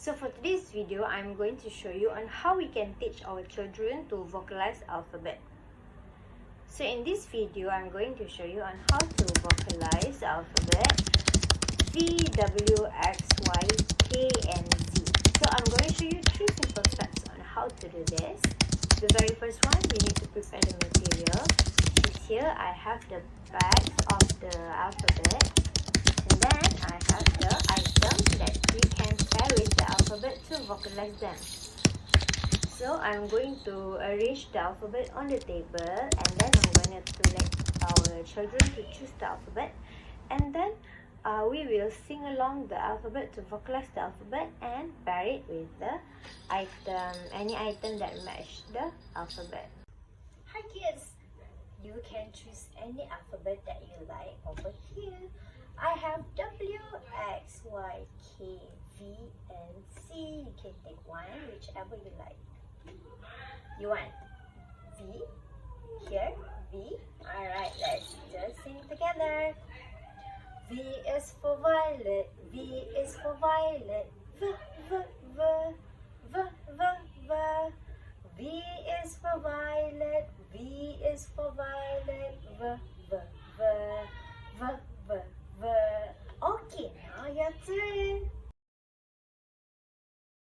So for today's video, I'm going to show you on how we can teach our children to vocalize alphabet. So in this video, I'm going to show you on how to vocalize the alphabet V, W, X, Y, K, and Z. So I'm going to show you 3 simple steps on how to do this. The very first one, you need to prepare the material. Here I have the back of the alphabet, and then I have the items that we can pair with the alphabet to vocalize them. So I'm going to arrange the alphabet on the table, and then I'm going to let our children to choose the alphabet, and then we will sing along the alphabet to vocalize the alphabet and pair it with the item, any item that match the alphabet. Hi kids! You can choose any alphabet that you like over here. I have W, X, Y, K, V, and C. You can take one, whichever you like. You want V? Here, V. Alright, let's just sing together. V is for violet, V is for violet. V, V, V, V, V, V. V is for violet, V is for violet, V, V.